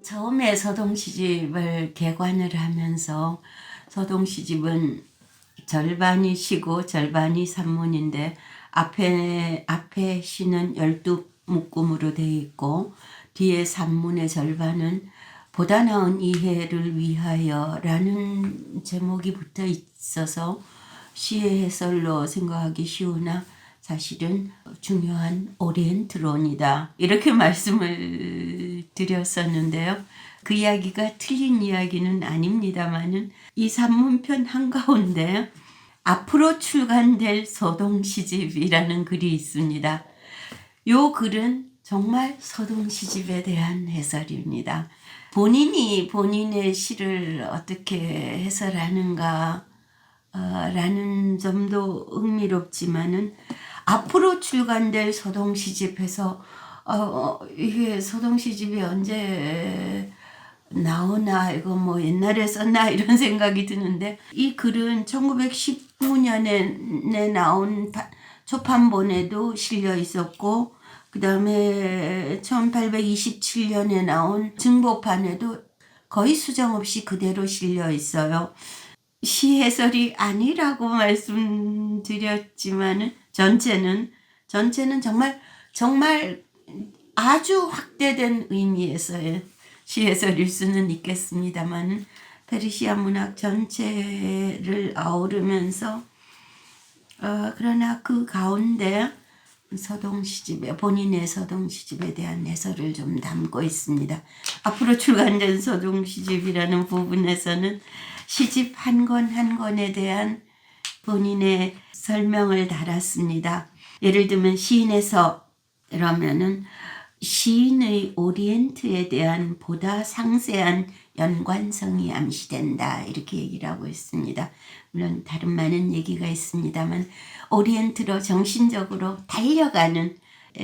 처음에 서동시집을 개관을 하면서 서동시집은 절반이 시고 절반이 산문인데 앞에 시는 12묶음으로 되어 있고 뒤에 산문의 절반은 보다 나은 이해를 위하여 라는 제목이 붙어 있어서 시의 해설로 생각하기 쉬우나 사실은 중요한 오리엔트론이다 이렇게 말씀을 드렸었는데요. 그 이야기가 틀린 이야기는 아닙니다만은 이 산문편 한가운데 앞으로 출간될 서동시집이라는 글이 있습니다. 요 글은 정말 서동시집에 대한 해설입니다. 본인이 본인의 시를 어떻게 해설하는가 라는 점도 흥미롭지만은 앞으로 출간될 서동시집에서 이게 서동시집이 언제 나오나 이거 뭐 옛날에 썼나 이런 생각이 드는데 이 글은 1919년에 나온 초판본에도 실려 있었고 그 다음에 1827년에 나온 증보판에도 거의 수정 없이 그대로 실려 있어요. 시 해설이 아니라고 말씀드렸지만은 전체는 정말 아주 확대된 의미에서의 시 해설일 수는 있겠습니다만은 페르시아 문학 전체를 아우르면서 그러나 그 가운데 본인의 서동시집에 대한 해설을 좀 담고 있습니다. 앞으로 출간된 서동시집이라는 부분에서는 시집 한 권 한 권에 대한 본인의 설명을 달았습니다. 예를 들면 시인에서 이러면은 시인의 오리엔트에 대한 보다 상세한 연관성이 암시된다 이렇게 얘기를 하고 있습니다. 물론 다른 많은 얘기가 있습니다만 오리엔트로 정신적으로 달려가는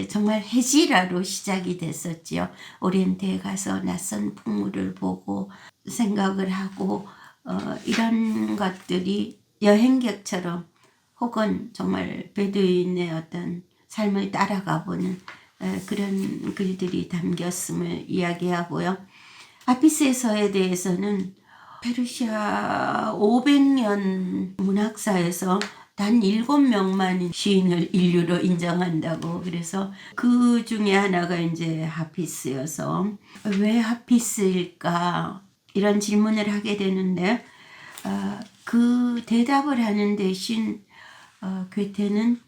정말 해지라로 시작이 됐었지요. 오리엔트에 가서 낯선 풍물을 보고 생각을 하고 이런 것들이 여행객처럼 혹은 정말 베두인의 어떤 삶을 따라가 보는 그런 글들이 담겼음을 이야기하고요. 아피스에서에 대해서는 페르시아 500년 문학사에서 단 7명만 시인을 인류로 인정한다고 그래서 그 중에 하나가 이제 하피스여서 왜 하피스일까 이런 질문을 하게 되는데 그 대답을 하는 대신 괴테는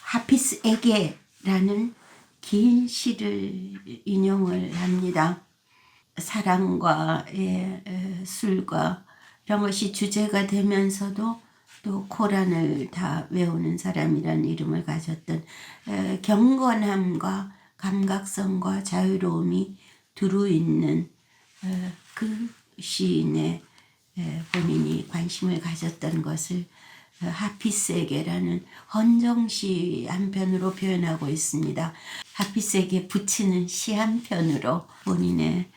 하피스에게라는 긴 시를 인용을 합니다. 사랑과 술과 이런 것이 주제가 되면서도 또 코란을 다 외우는 사람이라는 이름을 가졌던 경건함과 감각성과 자유로움이 두루있는 그 시인의 본인이 관심을 가졌던 것을 하피스에게라는 헌정시 한 편으로 표현하고 있습니다. 하피스에게 붙이는 시 한 편으로 본인의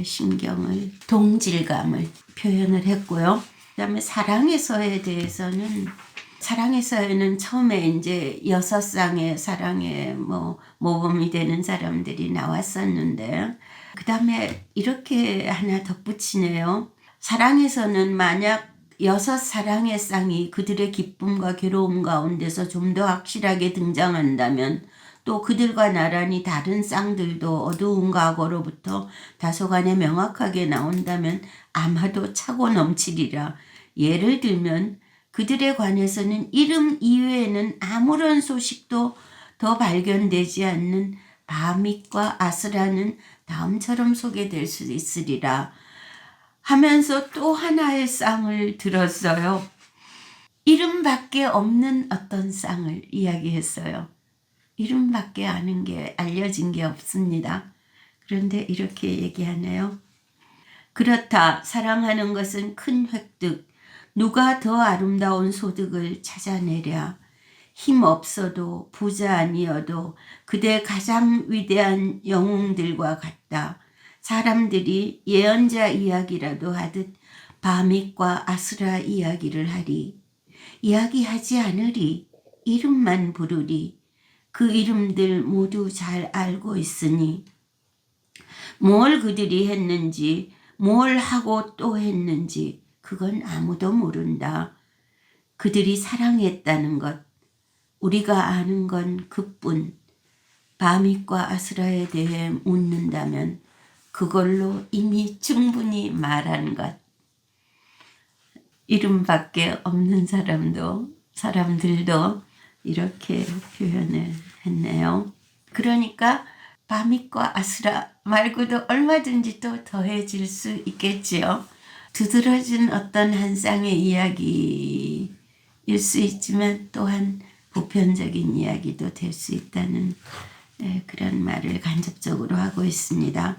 심경을 동질감을 표현을 했고요. 그다음에 사랑에서에 대해서는 사랑에서에는 처음에 이제 6쌍의 사랑에 모범이 되는 사람들이 나왔었는데 그다음에 이렇게 하나 덧붙이네요. 사랑에서는 만약 6 사랑의 쌍이 그들의 기쁨과 괴로움 가운데서 좀 더 확실하게 등장한다면 또 그들과 나란히 다른 쌍들도 어두운 과거로부터 다소간에 명확하게 나온다면 아마도 차고 넘치리라. 예를 들면 그들에 관해서는 이름 이외에는 아무런 소식도 더 발견되지 않는 바밋과 아스라는 다음처럼 소개될 수 있으리라 하면서 또 하나의 쌍을 들었어요. 이름밖에 없는 어떤 쌍을 이야기했어요. 이름밖에 알려진 게 없습니다. 그런데 이렇게 얘기하네요. 그렇다. 사랑하는 것은 큰 획득. 누가 더 아름다운 소득을 찾아내랴. 힘 없어도 부자 아니어도 그대 가장 위대한 영웅들과 같다. 사람들이 예언자 이야기라도 하듯 바밋과 아스라 이야기를 하리. 이야기하지 않으리. 이름만 부르리. 그 이름들 모두 잘 알고 있으니 뭘 그들이 했는지 뭘 하고 또 했는지 그건 아무도 모른다. 그들이 사랑했다는 것, 우리가 아는 건 그뿐. 바밋과 아스라에 대해 묻는다면 그걸로 이미 충분히 말한 것. 이름밖에 없는 사람들도 이렇게 표현을 했네요. 그러니까 바밋과 아스라 말고도 얼마든지 또 더해질 수 있겠지요. 두드러진 어떤 한 쌍의 이야기일 수 있지만 또한 보편적인 이야기도 될 수 있다는 그런 말을 간접적으로 하고 있습니다.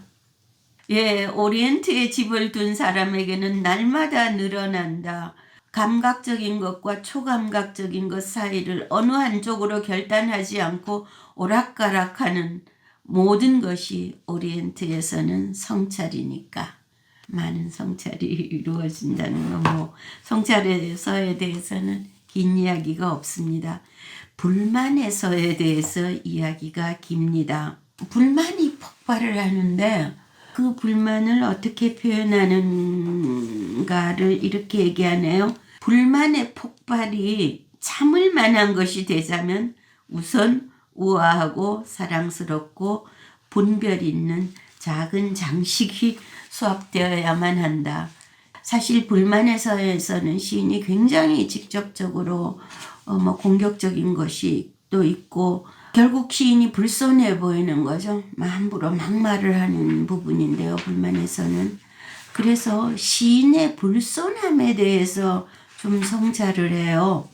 오리엔트에 집을 둔 사람에게는 날마다 늘어난다. 감각적인 것과 초감각적인 것 사이를 어느 한쪽으로 결단하지 않고 오락가락하는 모든 것이 오리엔트에서는 성찰이니까. 많은 성찰이 이루어진다는 거, 성찰에서에 대해서는 긴 이야기가 없습니다. 불만에서에 대해서 이야기가 깁니다. 불만이 폭발을 하는데 그 불만을 어떻게 표현하는가를 이렇게 얘기하네요. 불만의 폭발이 참을 만한 것이 되자면 우선 우아하고 사랑스럽고 분별 있는 작은 장식이 수합되어야만 한다. 사실 불만에서에서는 시인이 굉장히 직접적으로 공격적인 것이 또 있고 결국 시인이 불손해 보이는 거죠. 함부로 막말을 하는 부분인데요. 불만에서는. 그래서 시인의 불손함에 대해서 좀 성찰을 해요.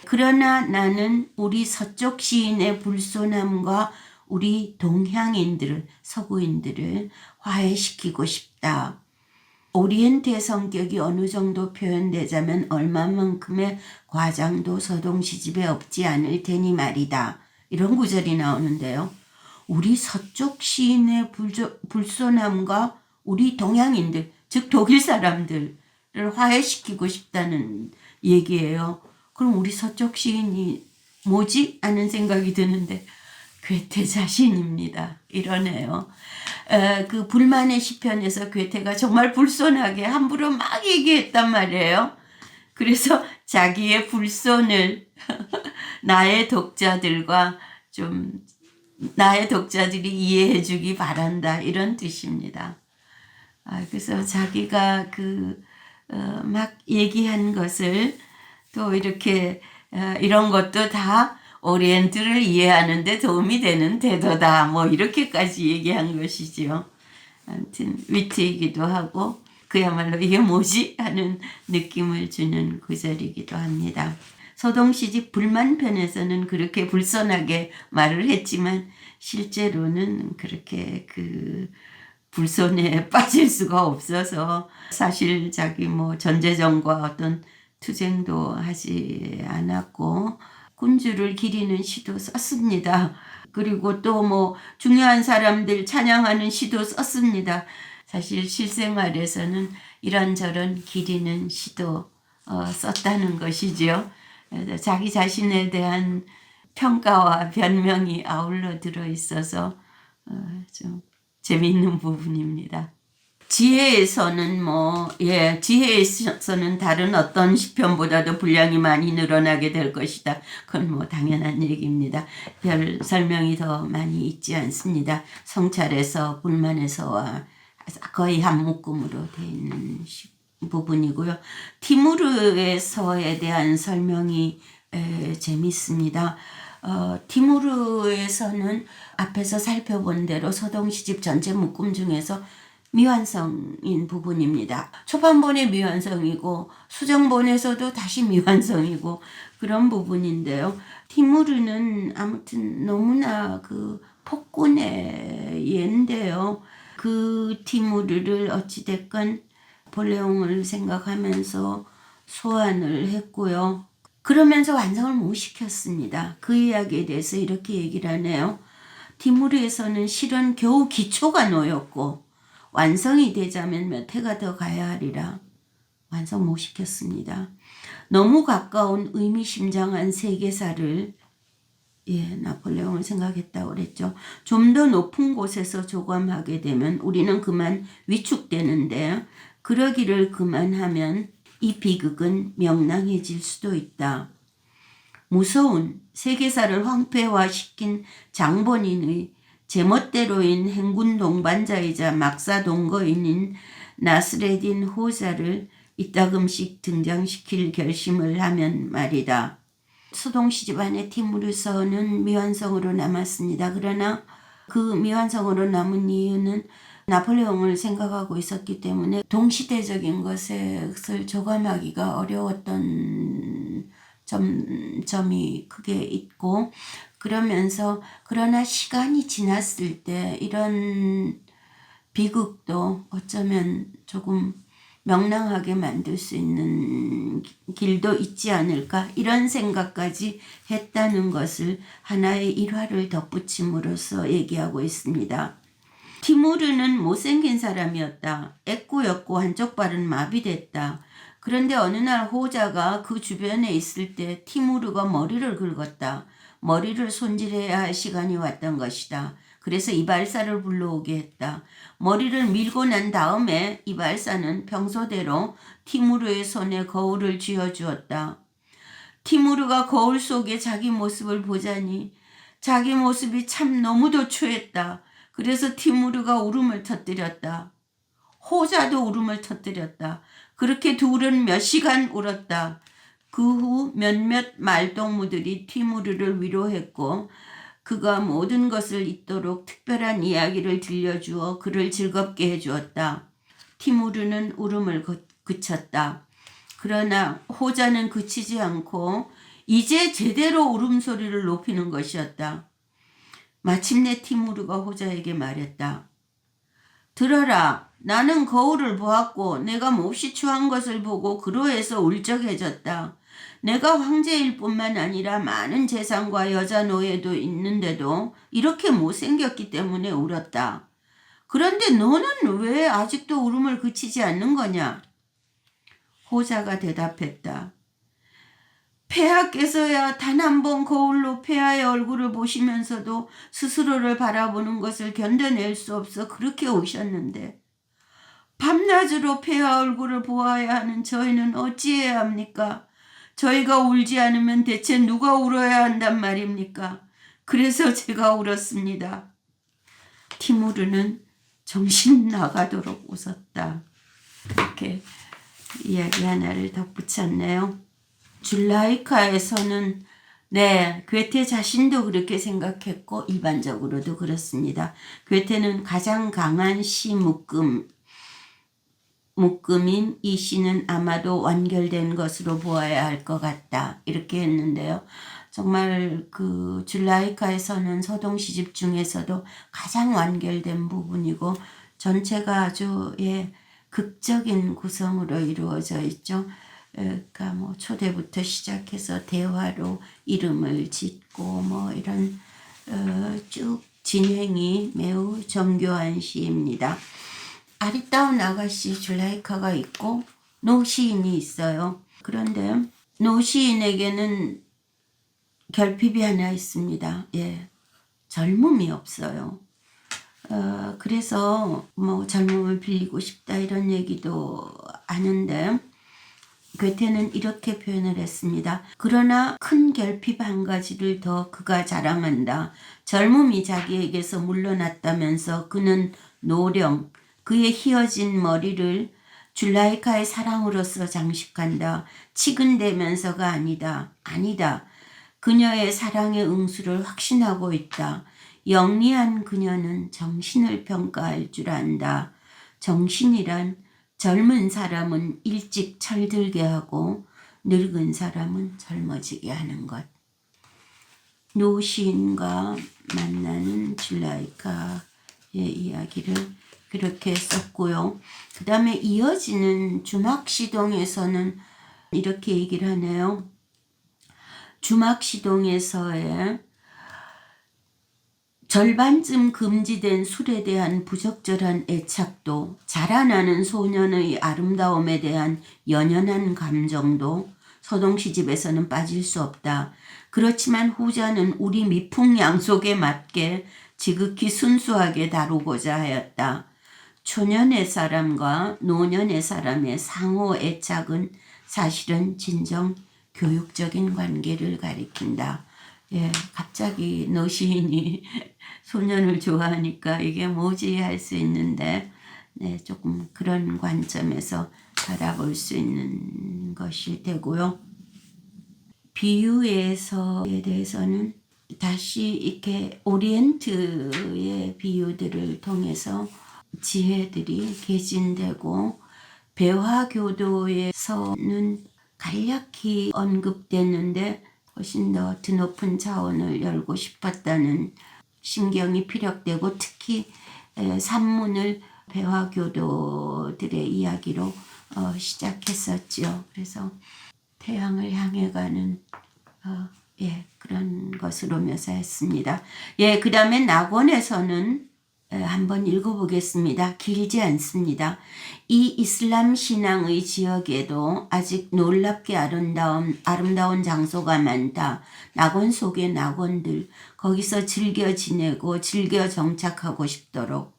그러나 나는 우리 서쪽 시인의 불손함과 우리 동향인들을, 서구인들을 화해시키고 싶다. 오리엔트의 성격이 어느 정도 표현되자면 얼마만큼의 과장도 서동 시집에 없지 않을 테니 말이다. 이런 구절이 나오는데요. 우리 서쪽 시인의 불손함과 우리 동양인들, 즉 독일 사람들을 화해시키고 싶다는 얘기예요. 그럼 우리 서쪽 시인이 뭐지? 하는 생각이 드는데 괴테 자신입니다. 이러네요. 그 불만의 시편에서 괴테가 정말 불손하게 함부로 막 얘기했단 말이에요. 그래서 자기의 불손을 나의 독자들이 이해해 주기 바란다. 이런 뜻입니다. 그래서 자기가 막 얘기한 것을 또 이렇게 이런 것도 다 오리엔트를 이해하는 데 도움이 되는 태도다. 뭐 이렇게까지 얘기한 것이지요. 아무튼 위트이기도 하고 그야말로 이게 뭐지? 하는 느낌을 주는 구절이기도 합니다. 서동시집 불만편에서는 그렇게 불손하게 말을 했지만 실제로는 그렇게 불손에 빠질 수가 없어서 사실 자기 전제전과 어떤 투쟁도 하지 않았고 군주를 기리는 시도 썼습니다. 그리고 또 중요한 사람들 찬양하는 시도 썼습니다. 사실 실생활에서는 이런저런 기리는 시도 썼다는 것이죠. 자기 자신에 대한 평가와 변명이 아울러 들어있어서 좀 재미있는 부분입니다. 지혜에서는 지혜에서는 다른 어떤 시편보다도 분량이 많이 늘어나게 될 것이다. 그건 당연한 얘기입니다. 별 설명이 더 많이 있지 않습니다. 성찰에서, 불만에서와 거의 한 묶음으로 되어 있는 부분이고요. 티무르에서에 대한 설명이 재밌습니다. 티무르에서는 앞에서 살펴본 대로 서동시집 전체 묶음 중에서 미완성인 부분입니다. 초반본에 미완성이고 수정본에서도 다시 미완성이고 그런 부분인데요. 티무르는 아무튼 너무나 폭군의 예인데요. 그 티무르를 어찌됐건 볼레옹을 생각하면서 소환을 했고요. 그러면서 완성을 못 시켰습니다. 그 이야기에 대해서 이렇게 얘기를 하네요. 티무르에서는 실은 겨우 기초가 놓였고 완성이 되자면 몇 해가 더 가야 하리라. 완성 못 시켰습니다. 너무 가까운 의미심장한 세계사를 나폴레옹을 생각했다고 그랬죠. 좀 더 높은 곳에서 조감하게 되면 우리는 그만 위축되는데 그러기를 그만하면 이 비극은 명랑해질 수도 있다. 무서운 세계사를 황폐화시킨 장본인의 제멋대로인 행군 동반자이자 막사 동거인인 나스레딘 호자를 이따금씩 등장시킬 결심을 하면 말이다. 소동 시집안의 티무르서는 미완성으로 남았습니다. 그러나 그 미완성으로 남은 이유는 나폴레옹을 생각하고 있었기 때문에 동시대적인 것을 조감하기가 어려웠던 점이 크게 있고, 그러나 시간이 지났을 때 이런 비극도 어쩌면 조금 명랑하게 만들 수 있는 길도 있지 않을까, 이런 생각까지 했다는 것을 하나의 일화를 덧붙임으로써 얘기하고 있습니다. 티무르는 못생긴 사람이었다. 애꾸였고 한쪽 발은 마비됐다. 그런데 어느 날 호자가 그 주변에 있을 때 티무르가 머리를 긁었다. 머리를 손질해야 할 시간이 왔던 것이다. 그래서 이발사를 불러오게 했다. 머리를 밀고 난 다음에 이발사는 평소대로 티무르의 손에 거울을 쥐어주었다. 티무르가 거울 속에 자기 모습을 보자니 자기 모습이 참 너무도 추했다. 그래서 티무르가 울음을 터뜨렸다. 호자도 울음을 터뜨렸다. 그렇게 둘은 몇 시간 울었다. 그 후 몇몇 말동무들이 티무르를 위로했고 그가 모든 것을 잊도록 특별한 이야기를 들려주어 그를 즐겁게 해주었다. 티무르는 울음을 그쳤다. 그러나 호자는 그치지 않고 이제 제대로 울음소리를 높이는 것이었다. 마침내 티무르가 호자에게 말했다. 들어라. 나는 거울을 보았고 내가 몹시 추한 것을 보고 그로해서 울적해졌다. 내가 황제일 뿐만 아니라 많은 재산과 여자 노예도 있는데도 이렇게 못생겼기 때문에 울었다. 그런데 너는 왜 아직도 울음을 그치지 않는 거냐? 호자가 대답했다. 폐하께서야 단 한 번 거울로 폐하의 얼굴을 보시면서도 스스로를 바라보는 것을 견뎌낼 수 없어 그렇게 우셨는데 밤낮으로 폐하 얼굴을 보아야 하는 저희는 어찌해야 합니까? 저희가 울지 않으면 대체 누가 울어야 한단 말입니까? 그래서 제가 울었습니다. 티무르는 정신 나가도록 웃었다. 이렇게 이야기 하나를 덧붙였네요. 줄라이카에서는 괴테 자신도 그렇게 생각했고 일반적으로도 그렇습니다. 괴테는 가장 강한 시 묶음인 이 시는 아마도 완결된 것으로 보아야 할 것 같다. 이렇게 했는데요. 정말 그 줄라이카에서는 소동 시집 중에서도 가장 완결된 부분이고 전체가 아주 극적인 구성으로 이루어져 있죠. 그러니까 뭐 초대부터 시작해서 대화로 이름을 짓고 뭐 이런 쭉 진행이 매우 정교한 시입니다. 아리따운 아가씨 줄라이카가 있고 노시인이 있어요. 그런데 노시인에게는 결핍이 하나 있습니다. 젊음이 없어요. 그래서 뭐 젊음을 빌리고 싶다 이런 얘기도 하는데 괴테는 이렇게 표현을 했습니다. 그러나 큰 결핍 한 가지를 더 그가 자랑한다. 젊음이 자기에게서 물러났다면서 그는 노령, 그의 휘어진 머리를 줄라이카의 사랑으로서 장식한다. 치근대면서가 아니다. 그녀의 사랑의 응수를 확신하고 있다. 영리한 그녀는 정신을 평가할 줄 안다. 정신이란 젊은 사람은 일찍 철들게 하고 늙은 사람은 젊어지게 하는 것. 노시인과 만나는 줄라이카의 이야기를 그렇게 썼고요. 그 다음에 이어지는 주막시동에서는 이렇게 얘기를 하네요. 주막시동에서의 절반쯤 금지된 술에 대한 부적절한 애착도, 자라나는 소년의 아름다움에 대한 연연한 감정도, 서동 시집에서는 빠질 수 없다. 그렇지만 후자는 우리 미풍양속에 맞게 지극히 순수하게 다루고자 하였다. 초년의 사람과 노년의 사람의 상호 애착은 사실은 진정 교육적인 관계를 가리킨다. 예, 갑자기 너 시인이 소년을 좋아하니까 이게 뭐지 할 수 있는데, 네, 조금 그런 관점에서 바라볼 수 있는 것이 되고요. 비유에 대해서는 다시 이렇게 오리엔트의 비유들을 통해서 지혜들이 개진되고, 배화교도에서는 간략히 언급됐는데 훨씬 더 드높은 차원을 열고 싶었다는 신경이 피력되고, 특히 산문을 배화교도들의 이야기로 시작했었죠. 그래서 태양을 향해 가는 그런 것으로 묘사했습니다. 예, 그 다음에 낙원에서는 한번 읽어보겠습니다. 길지 않습니다. 이 이슬람 신앙의 지역에도 아직 놀랍게 아름다운 장소가 많다. 낙원 속의 낙원들, 거기서 즐겨 지내고 즐겨 정착하고 싶도록.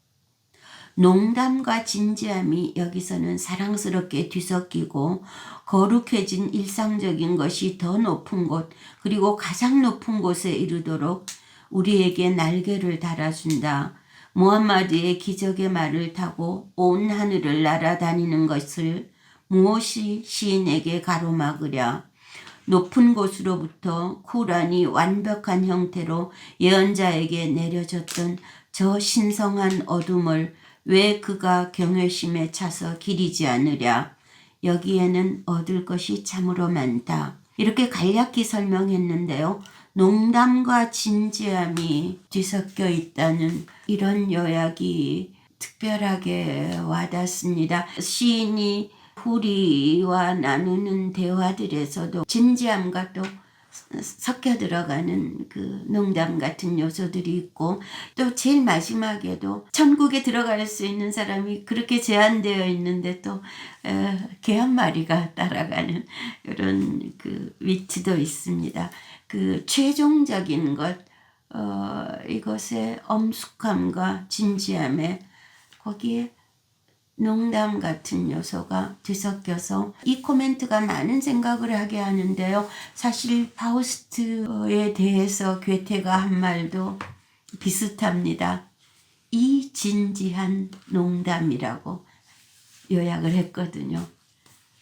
농담과 진지함이 여기서는 사랑스럽게 뒤섞이고, 거룩해진 일상적인 것이 더 높은 곳, 그리고 가장 높은 곳에 이르도록 우리에게 날개를 달아준다. 무함마드의 기적의 말을 타고 온 하늘을 날아다니는 것을 무엇이 시인에게 가로막으랴. 높은 곳으로부터 쿠란이 완벽한 형태로 예언자에게 내려졌던 저 신성한 어둠을 왜 그가 경외심에 차서 기리지 않으랴. 여기에는 얻을 것이 참으로 많다. 이렇게 간략히 설명했는데요. 농담과 진지함이 뒤섞여 있다는 이런 요약이 특별하게 와닿습니다. 시인이 후리와 나누는 대화들에서도 진지함과 또 섞여 들어가는 그 농담 같은 요소들이 있고, 또 제일 마지막에도 천국에 들어갈 수 있는 사람이 그렇게 제한되어 있는데 또 개 한 마리가 따라가는 이런 그 위치도 있습니다. 그 최종적인 것, 이것의 엄숙함과 진지함에 거기에 농담 같은 요소가 뒤섞여서 이 코멘트가 많은 생각을 하게 하는데요. 사실 파우스트에 대해서 괴테가 한 말도 비슷합니다. 이 진지한 농담이라고 요약을 했거든요.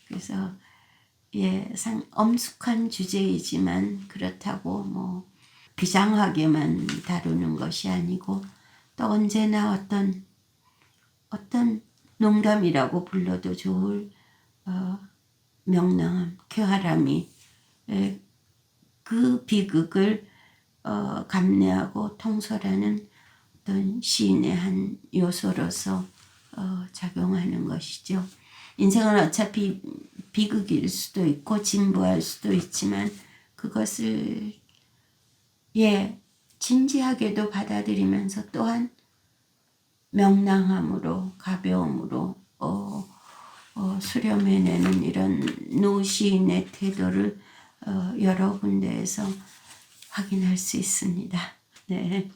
그래서 엄숙한 주제이지만 그렇다고 뭐 비장하게만 다루는 것이 아니고, 또 언제나 어떤 농담이라고 불러도 좋을 명랑함, 쾌활함이 그 비극을 감내하고 통솔하는 어떤 시인의 한 요소로서 작용하는 것이죠. 인생은 어차피 비극일 수도 있고 진부할 수도 있지만 그것을 진지하게도 받아들이면서 또한 명랑함으로 가벼움으로 수렴해내는 이런 노시인의 태도를 여러 군데에서 확인할 수 있습니다. 네.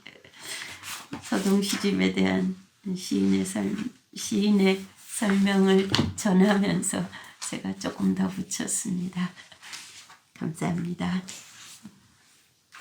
서동 시집에 대한 시인의 설명을 전하면서 제가 조금 더 붙였습니다. 감사합니다.